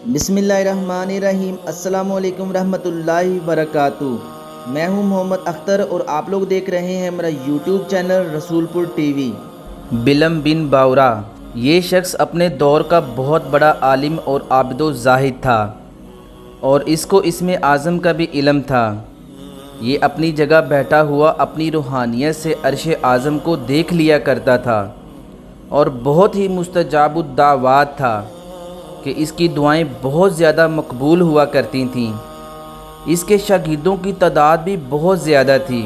بسم اللہ الرحمن الرحیم۔ السلام علیکم ورحمۃ اللہ وبرکاتہ۔ میں ہوں محمد اختر اور آپ لوگ دیکھ رہے ہیں میرا یوٹیوب چینل رسول پور ٹی وی۔ بلم بن باورا یہ شخص اپنے دور کا بہت بڑا عالم اور عابد و زاہد تھا، اور اس کو اسم اعظم کا بھی علم تھا۔ یہ اپنی جگہ بیٹھا ہوا اپنی روحانیت سے عرش اعظم کو دیکھ لیا کرتا تھا، اور بہت ہی مستجاب الدعوات تھا کہ اس کی دعائیں بہت زیادہ مقبول ہوا کرتی تھیں۔ اس کے شاگردوں کی تعداد بھی بہت زیادہ تھی۔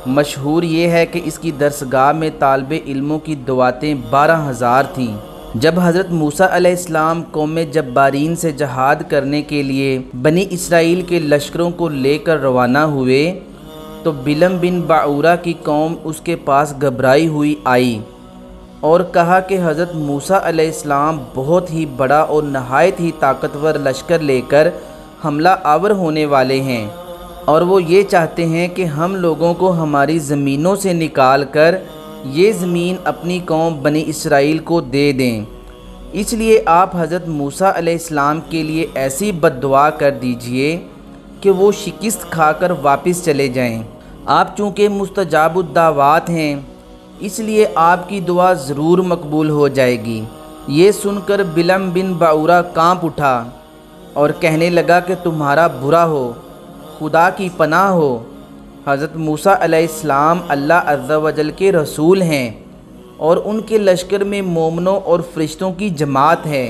مشہور یہ ہے کہ اس کی درسگاہ میں طالب علموں کی دعاتیں 12,000 تھیں۔ جب حضرت موسیٰ علیہ السلام قوم جبارین سے جہاد کرنے کے لیے بنی اسرائیل کے لشکروں کو لے کر روانہ ہوئے تو بلم بن باورا کی قوم اس کے پاس گھبرائی ہوئی آئی اور کہا کہ حضرت موسیٰ علیہ السلام بہت ہی بڑا اور نہایت ہی طاقتور لشکر لے کر حملہ آور ہونے والے ہیں، اور وہ یہ چاہتے ہیں کہ ہم لوگوں کو ہماری زمینوں سے نکال کر یہ زمین اپنی قوم بنی اسرائیل کو دے دیں۔ اس لیے آپ حضرت موسیٰ علیہ السلام کے لیے ایسی بد دعا کر دیجئے کہ وہ شکست کھا کر واپس چلے جائیں۔ آپ چونکہ مستجاب الدعوات ہیں، اس لیے آپ کی دعا ضرور مقبول ہو جائے گی۔ یہ سن کر بلم بن باورا کانپ اٹھا اور کہنے لگا کہ تمہارا برا ہو، خدا کی پناہ ہو۔ حضرت موسیٰ علیہ السلام اللہ عز و جل کے رسول ہیں، اور ان کے لشکر میں مومنوں اور فرشتوں کی جماعت ہے،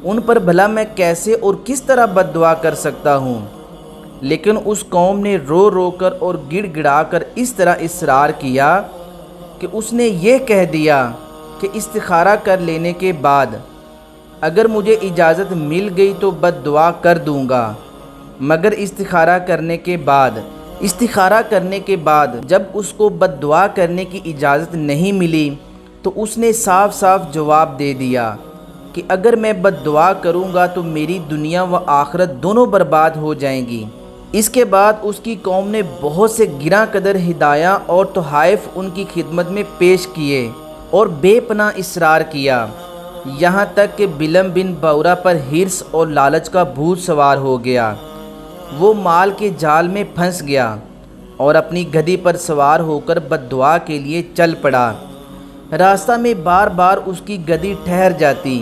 ان پر بھلا میں کیسے اور کس طرح بد دعا کر سکتا ہوں؟ لیکن اس قوم نے رو رو کر اور گڑ گڑا کر اس طرح اصرار کیا کہ اس نے یہ کہہ دیا کہ استخارہ کر لینے کے بعد اگر مجھے اجازت مل گئی تو بد دعا کر دوں گا، مگر استخارہ کرنے کے بعد جب اس کو بد دعا کرنے کی اجازت نہیں ملی تو اس نے صاف صاف جواب دے دیا کہ اگر میں بد دعا کروں گا تو میری دنیا و آخرت دونوں برباد ہو جائیں گی۔ اس کے بعد اس کی قوم نے بہت سے گراں قدر ہدایہ اور تحائف ان کی خدمت میں پیش کیے اور بے پناہ اصرار کیا، یہاں تک کہ بلم بن باورا پر حرص اور لالچ کا بھوت سوار ہو گیا۔ وہ مال کے جال میں پھنس گیا اور اپنی گدھی پر سوار ہو کر بد دعا کے لیے چل پڑا۔ راستہ میں بار بار اس کی گدھی ٹھہر جاتی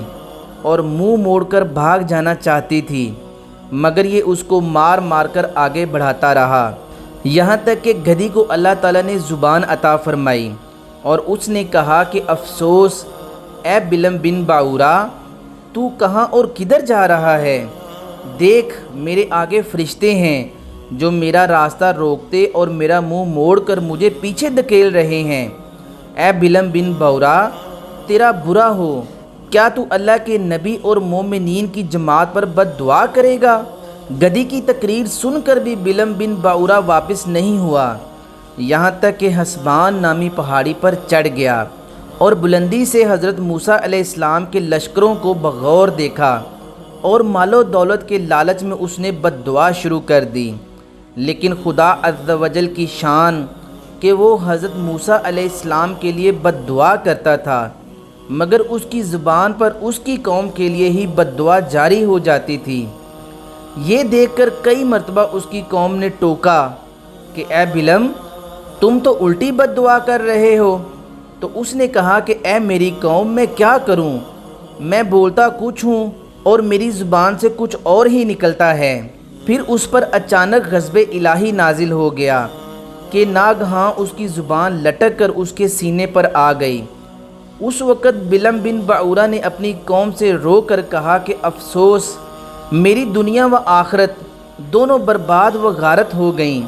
اور منہ موڑ کر بھاگ جانا چاہتی تھی، مگر یہ اس کو مار مار کر آگے بڑھاتا رہا، یہاں تک کہ گدھی کو اللہ تعالیٰ نے زبان عطا فرمائی اور اس نے کہا کہ افسوس اے بلم بن باورا، تو کہاں اور کدھر جا رہا ہے؟ دیکھ میرے آگے فرشتے ہیں جو میرا راستہ روکتے اور میرا منہ موڑ کر مجھے پیچھے دھکیل رہے ہیں۔ اے بلم بن باورا، تیرا برا ہو، کیا تو اللہ کے نبی اور مومنین کی جماعت پر بد دعا کرے گا؟ گدھی کی تقریر سن کر بھی بلم بن باورا واپس نہیں ہوا، یہاں تک کہ حسبان نامی پہاڑی پر چڑھ گیا اور بلندی سے حضرت موسیٰ علیہ السلام کے لشکروں کو بغور دیکھا، اور مال و دولت کے لالچ میں اس نے بد دعا شروع کر دی۔ لیکن خدا عز و جل کی شان کہ وہ حضرت موسیٰ علیہ السلام کے لیے بد دعا کرتا تھا، مگر اس کی زبان پر اس کی قوم کے لیے ہی بد دعا جاری ہو جاتی تھی۔ یہ دیکھ کر کئی مرتبہ اس کی قوم نے ٹوکا کہ اے بلم، تم تو الٹی بد دعا کر رہے ہو۔ تو اس نے کہا کہ اے میری قوم، میں کیا کروں؟ میں بولتا کچھ ہوں اور میری زبان سے کچھ اور ہی نکلتا ہے۔ پھر اس پر اچانک غضب الہی نازل ہو گیا کہ ناگہاں اس کی زبان لٹک کر اس کے سینے پر آ گئی۔ اس وقت بلم بن باورا نے اپنی قوم سے رو کر کہا کہ افسوس، میری دنیا و آخرت دونوں برباد و غارت ہو گئیں،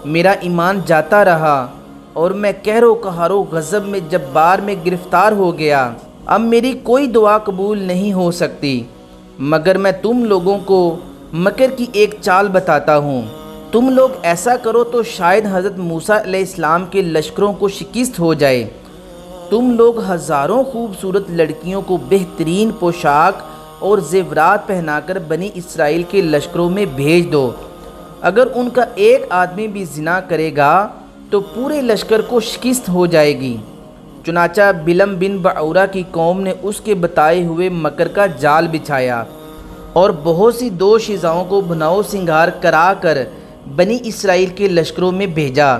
میرا ایمان جاتا رہا اور میں قہر و قہر و غضب میں جبار میں گرفتار ہو گیا۔ اب میری کوئی دعا قبول نہیں ہو سکتی، مگر میں تم لوگوں کو مکر کی ایک چال بتاتا ہوں۔ تم لوگ ایسا کرو تو شاید حضرت موسیٰ علیہ السلام کے لشکروں کو شکست ہو جائے۔ تم لوگ ہزاروں خوبصورت لڑکیوں کو بہترین پوشاک اور زیورات پہنا کر بنی اسرائیل کے لشکروں میں بھیج دو، اگر ان کا ایک آدمی بھی زنا کرے گا تو پورے لشکر کو شکست ہو جائے گی۔ چنانچہ بلم بن باورا کی قوم نے اس کے بتائے ہوئے مکر کا جال بچھایا اور بہت سی دوشیزاؤں کو بناؤ سنگھار کرا کر بنی اسرائیل کے لشکروں میں بھیجا،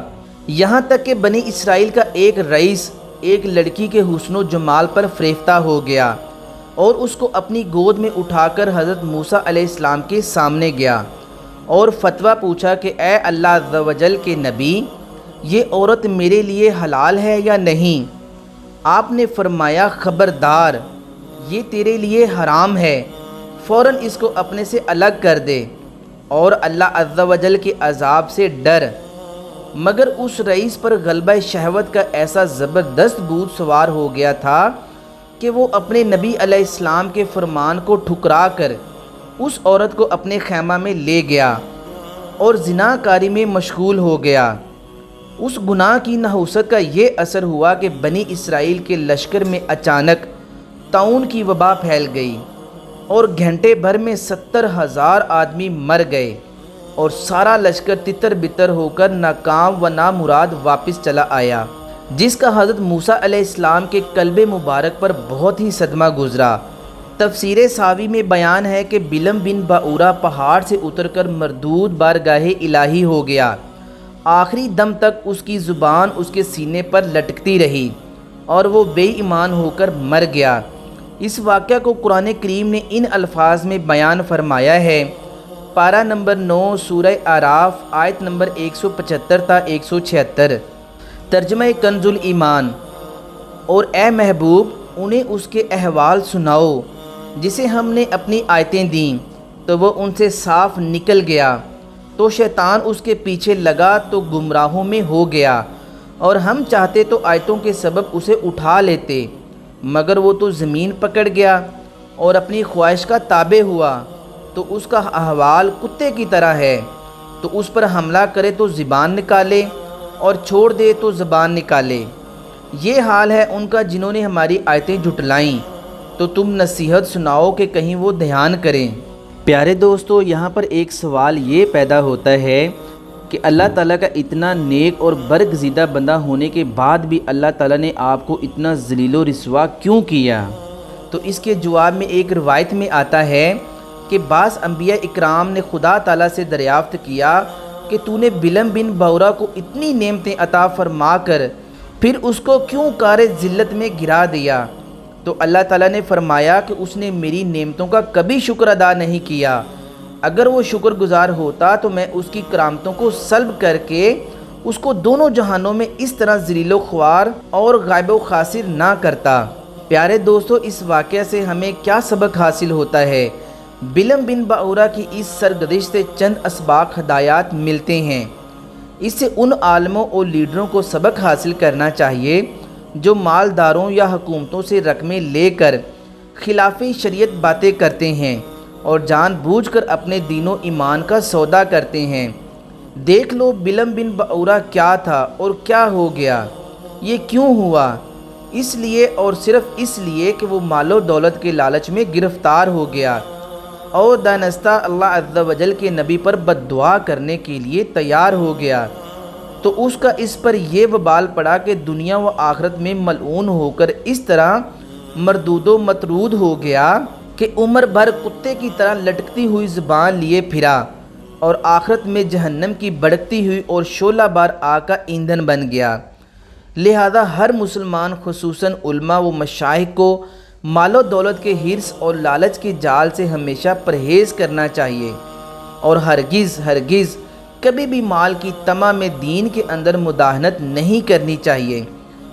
یہاں تک کہ بنی اسرائیل کا ایک رئیس ایک لڑکی کے حسن و جمال پر فریفتہ ہو گیا اور اس کو اپنی گود میں اٹھا کر حضرت موسیٰ علیہ السلام کے سامنے گیا اور فتویٰ پوچھا کہ اے اللہ عز و جل کے نبی، یہ عورت میرے لیے حلال ہے یا نہیں؟ آپ نے فرمایا خبردار، یہ تیرے لیے حرام ہے، فوراً اس کو اپنے سے الگ کر دے اور اللہ عز و جل کے عذاب سے ڈر۔ مگر اس رئیس پر غلبہ شہوت کا ایسا زبردست بھوت سوار ہو گیا تھا کہ وہ اپنے نبی علیہ السلام کے فرمان کو ٹھکرا کر اس عورت کو اپنے خیمہ میں لے گیا اور زنا کاری میں مشغول ہو گیا۔ اس گناہ کی نحوست کا یہ اثر ہوا کہ بنی اسرائیل کے لشکر میں اچانک طاعون کی وبا پھیل گئی اور گھنٹے بھر میں 70,000 آدمی مر گئے اور سارا لشکر تتر بتر ہو کر ناکام و نامراد واپس چلا آیا، جس کا حضرت موسیٰ علیہ السلام کے قلب مبارک پر بہت ہی صدمہ گزرا۔ تفسیر ساوی میں بیان ہے کہ بلم بن باورا پہاڑ سے اتر کر مردود بارگاہ الہی ہو گیا، آخری دم تک اس کی زبان اس کے سینے پر لٹکتی رہی اور وہ بے ایمان ہو کر مر گیا۔ اس واقعہ کو قرآن کریم نے ان الفاظ میں بیان فرمایا ہے، پارہ نمبر 9 سورہ اعراف آیت نمبر 175 تا 176۔ ترجمہ کنز الایمان۔ اور اے محبوب، انہیں اس کے احوال سناؤ جسے ہم نے اپنی آیتیں دیں تو وہ ان سے صاف نکل گیا، تو شیطان اس کے پیچھے لگا تو گمراہوں میں ہو گیا، اور ہم چاہتے تو آیتوں کے سبب اسے اٹھا لیتے، مگر وہ تو زمین پکڑ گیا اور اپنی خواہش کا تابع ہوا، تو اس کا احوال کتے کی طرح ہے، تو اس پر حملہ کرے تو زبان نکالے اور چھوڑ دے تو زبان نکالے۔ یہ حال ہے ان کا جنہوں نے ہماری آیتیں جھٹلائیں، تو تم نصیحت سناؤ کہ کہیں وہ دھیان کریں۔ پیارے دوستو، یہاں پر ایک سوال یہ پیدا ہوتا ہے کہ اللہ تعالیٰ کا اتنا نیک اور برگزیدہ بندہ ہونے کے بعد بھی اللہ تعالیٰ نے آپ کو اتنا ذلیل و رسوا کیوں کیا؟ تو اس کے جواب میں ایک روایت میں آتا ہے کہ بعض انبیاء اکرام نے خدا تعالیٰ سے دریافت کیا کہ تو نے بلم بن باورا کو اتنی نعمتیں عطا فرما کر پھر اس کو کیوں کار ذلت میں گرا دیا؟ تو اللہ تعالیٰ نے فرمایا کہ اس نے میری نعمتوں کا کبھی شکر ادا نہیں کیا، اگر وہ شکر گزار ہوتا تو میں اس کی کرامتوں کو سلب کر کے اس کو دونوں جہانوں میں اس طرح ذلیل و خوار اور غائب و خاسر نہ کرتا۔ پیارے دوستو، اس واقعہ سے ہمیں کیا سبق حاصل ہوتا ہے؟ بلم بن باورا کی اس سرگزشت سے چند اسباق ہدایات ملتے ہیں۔ اس سے ان عالموں اور لیڈروں کو سبق حاصل کرنا چاہیے جو مالداروں یا حکومتوں سے رقمیں لے کر خلاف شریعت باتیں کرتے ہیں اور جان بوجھ کر اپنے دین و ایمان کا سودا کرتے ہیں۔ دیکھ لو بلم بن باورا کیا تھا اور کیا ہو گیا، یہ کیوں ہوا؟ اس لیے اور صرف اس لیے کہ وہ مال و دولت کے لالچ میں گرفتار ہو گیا اور دانستہ اللہ عز و جل کے نبی پر بد دعا کرنے کے لیے تیار ہو گیا، تو اس کا اس پر یہ وبال پڑا کہ دنیا و آخرت میں ملعون ہو کر اس طرح مردود و مطرود ہو گیا کہ عمر بھر کتے کی طرح لٹکتی ہوئی زبان لیے پھرا اور آخرت میں جہنم کی بھڑکتی ہوئی اور شعلہ بار آگ کا ایندھن بن گیا۔ لہذا ہر مسلمان خصوصاً علماء و مشائخ کو مال و دولت کے حرص اور لالچ کے جال سے ہمیشہ پرہیز کرنا چاہیے اور ہرگز کبھی بھی مال کی طمع میں دین کے اندر مداہنت نہیں کرنی چاہیے،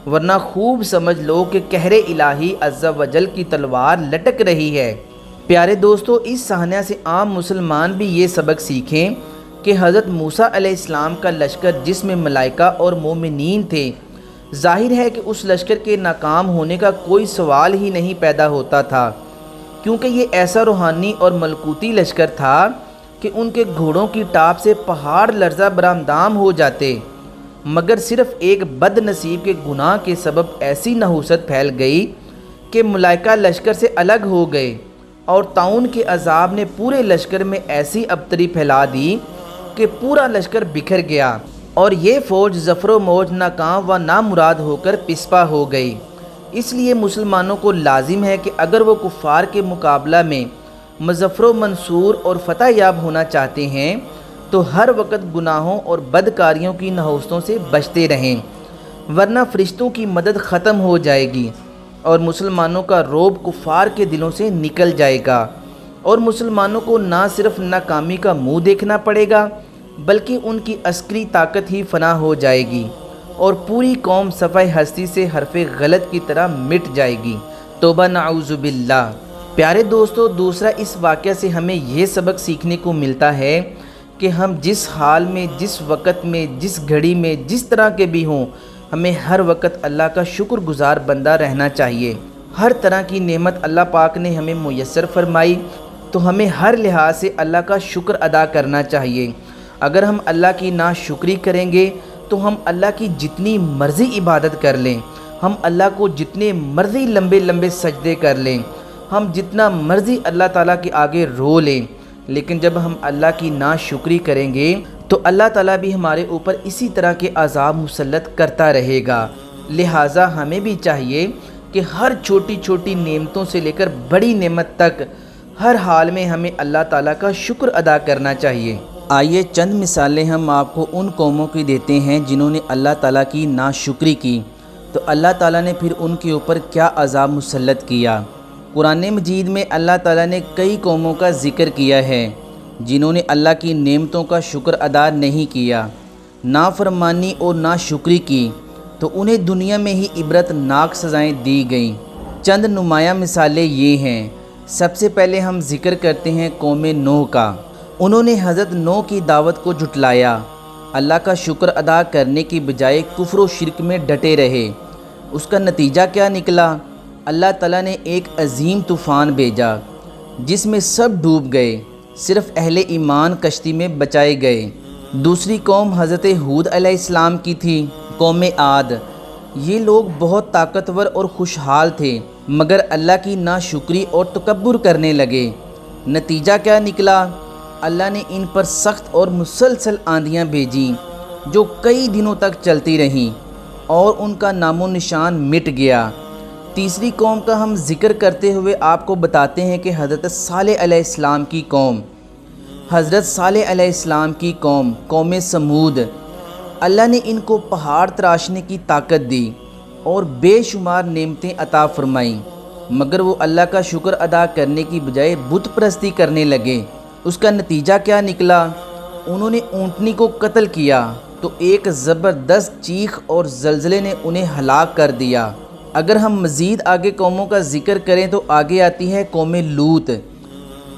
ورنہ خوب سمجھ لو کہ قہر الہی عز و جل کی تلوار لٹک رہی ہے۔ پیارے دوستو، اس صحنہ سے عام مسلمان بھی یہ سبق سیکھیں کہ حضرت موسیٰ علیہ السلام کا لشکر جس میں ملائکہ اور مومنین تھے، ظاہر ہے کہ اس لشکر کے ناکام ہونے کا کوئی سوال ہی نہیں پیدا ہوتا تھا، کیونکہ یہ ایسا روحانی اور ملکوتی لشکر تھا کہ ان کے گھوڑوں کی ٹاپ سے پہاڑ لرزہ برآمدام ہو جاتے، مگر صرف ایک بد نصیب کے گناہ کے سبب ایسی نحوست پھیل گئی کہ ملائکہ لشکر سے الگ ہو گئے اور طاعون کے عذاب نے پورے لشکر میں ایسی ابتری پھیلا دی کہ پورا لشکر بکھر گیا اور یہ فوج ظفر و موج ناکام و نامراد ہو کر پسپا ہو گئی۔ اس لیے مسلمانوں کو لازم ہے کہ اگر وہ کفار کے مقابلہ میں مظفر و منصور اور فتح یاب ہونا چاہتے ہیں تو ہر وقت گناہوں اور بدکاریوں کی نحوستوں سے بچتے رہیں، ورنہ فرشتوں کی مدد ختم ہو جائے گی اور مسلمانوں کا رعب کفار کے دلوں سے نکل جائے گا، اور مسلمانوں کو نہ صرف ناکامی کا منہ دیکھنا پڑے گا بلکہ ان کی عسکری طاقت ہی فنا ہو جائے گی اور پوری قوم صفحہ ہستی سے حرف غلط کی طرح مٹ جائے گی۔ توبہ نعوذ باللہ۔ پیارے دوستو، دوسرا اس واقعہ سے ہمیں یہ سبق سیکھنے کو ملتا ہے کہ ہم جس حال میں، جس وقت میں، جس گھڑی میں، جس طرح کے بھی ہوں، ہمیں ہر وقت اللہ کا شکر گزار بندہ رہنا چاہیے۔ ہر طرح کی نعمت اللہ پاک نے ہمیں میسر فرمائی تو ہمیں ہر لحاظ سے اللہ کا شکر ادا کرنا چاہیے۔ اگر ہم اللہ کی ناشکری کریں گے تو ہم اللہ کی جتنی مرضی عبادت کر لیں، ہم اللہ کو جتنے مرضی لمبے لمبے سجدے کر لیں، ہم جتنا مرضی اللہ تعالیٰ کے آگے رو لیں، لیکن جب ہم اللہ کی ناشکری کریں گے تو اللہ تعالیٰ بھی ہمارے اوپر اسی طرح کے عذاب مسلط کرتا رہے گا۔ لہٰذا ہمیں بھی چاہیے کہ ہر چھوٹی چھوٹی نعمتوں سے لے کر بڑی نعمت تک ہر حال میں ہمیں اللہ تعالیٰ کا شکر ادا کرنا چاہیے۔ آئیے چند مثالیں ہم آپ کو ان قوموں کی دیتے ہیں جنہوں نے اللہ تعالیٰ کی ناشکری کی تو اللہ تعالیٰ نے پھر ان کے اوپر کیا عذاب مسلط کیا۔ قرآن مجید میں اللہ تعالیٰ نے کئی قوموں کا ذکر کیا ہے جنہوں نے اللہ کی نعمتوں کا شکر ادا نہیں کیا، نافرمانی اور ناشکری کی تو انہیں دنیا میں ہی عبرت ناک سزائیں دی گئیں۔ چند نمایاں مثالیں یہ ہیں۔ سب سے پہلے ہم ذکر کرتے ہیں قوم نوح کا۔ انہوں نے حضرت نوح کی دعوت کو جھٹلایا، اللہ کا شکر ادا کرنے کی بجائے کفر و شرک میں ڈٹے رہے۔ اس کا نتیجہ کیا نکلا؟ اللہ تعالیٰ نے ایک عظیم طوفان بھیجا جس میں سب ڈوب گئے، صرف اہل ایمان کشتی میں بچائے گئے۔ دوسری قوم حضرت ہود علیہ السلام کی تھی، قوم عاد۔ یہ لوگ بہت طاقتور اور خوشحال تھے مگر اللہ کی ناشکری اور تکبر کرنے لگے۔ نتیجہ کیا نکلا؟ اللہ نے ان پر سخت اور مسلسل آندھیاں بھیجیں جو کئی دنوں تک چلتی رہیں اور ان کا نام و نشان مٹ گیا۔ تیسری قوم کا ہم ذکر کرتے ہوئے آپ کو بتاتے ہیں کہ حضرت صالح علیہ السلام کی قوم، حضرت صالح علیہ السلام کی قوم، قوم سمود۔ اللہ نے ان کو پہاڑ تراشنے کی طاقت دی اور بے شمار نعمتیں عطا فرمائیں مگر وہ اللہ کا شکر ادا کرنے کی بجائے بت پرستی کرنے لگے۔ اس کا نتیجہ کیا نکلا؟ انہوں نے اونٹنی کو قتل کیا تو ایک زبردست چیخ اور زلزلے نے انہیں ہلاک کر دیا۔ اگر ہم مزید آگے قوموں کا ذکر کریں تو آگے آتی ہے قوم لوط۔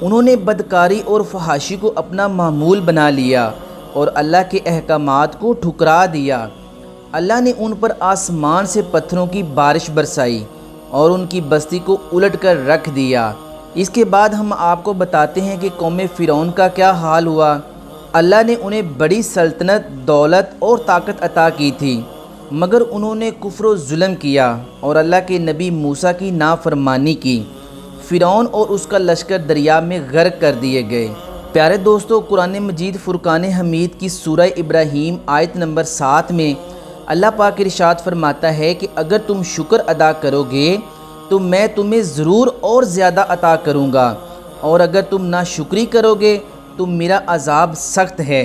انہوں نے بدکاری اور فحاشی کو اپنا معمول بنا لیا اور اللہ کے احکامات کو ٹھکرا دیا۔ اللہ نے ان پر آسمان سے پتھروں کی بارش برسائی اور ان کی بستی کو الٹ کر رکھ دیا۔ اس کے بعد ہم آپ کو بتاتے ہیں کہ قوم فرعون کا کیا حال ہوا۔ اللہ نے انہیں بڑی سلطنت، دولت اور طاقت عطا کی تھی مگر انہوں نے کفر و ظلم کیا اور اللہ کے نبی موسیٰ کی نافرمانی کی۔ فرعون اور اس کا لشکر دریا میں غرق کر دیے گئے۔ پیارے دوستو، قرآن مجید فرقان حمید کی سورہ ابراہیم آیت نمبر 7 میں اللہ پاک ارشاد فرماتا ہے کہ اگر تم شکر ادا کرو گے تو میں تمہیں ضرور اور زیادہ عطا کروں گا، اور اگر تم ناشکری کرو گے تو میرا عذاب سخت ہے۔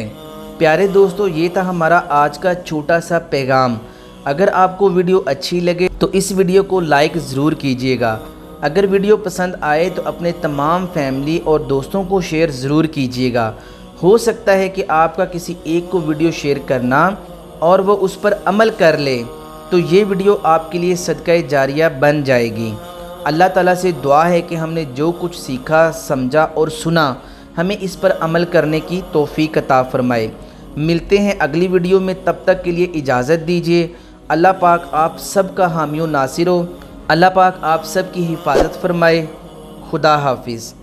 پیارے دوستو، یہ تھا ہمارا آج کا چھوٹا سا پیغام۔ اگر آپ کو ویڈیو اچھی لگے تو اس ویڈیو کو لائک ضرور کیجیے گا۔ اگر ویڈیو پسند آئے تو اپنے تمام فیملی اور دوستوں کو شیئر ضرور کیجیے گا۔ ہو سکتا ہے کہ آپ کا کسی ایک کو ویڈیو شیئر کرنا اور وہ اس پر عمل کر لے تو یہ ویڈیو آپ کے لیے صدقہ جاریہ بن جائے گی۔ اللہ تعالیٰ سے دعا ہے کہ ہم نے جو کچھ سیکھا، سمجھا اور سنا، ہمیں اس پر عمل کرنے کی توفیق عطا فرمائے۔ ملتے ہیں اگلی ویڈیو میں، تب تک کے لیے اجازت دیجیے۔ اللہ پاک آپ سب کا حامی و ناصر ہو۔ اللہ پاک آپ سب کی حفاظت فرمائے۔ خدا حافظ۔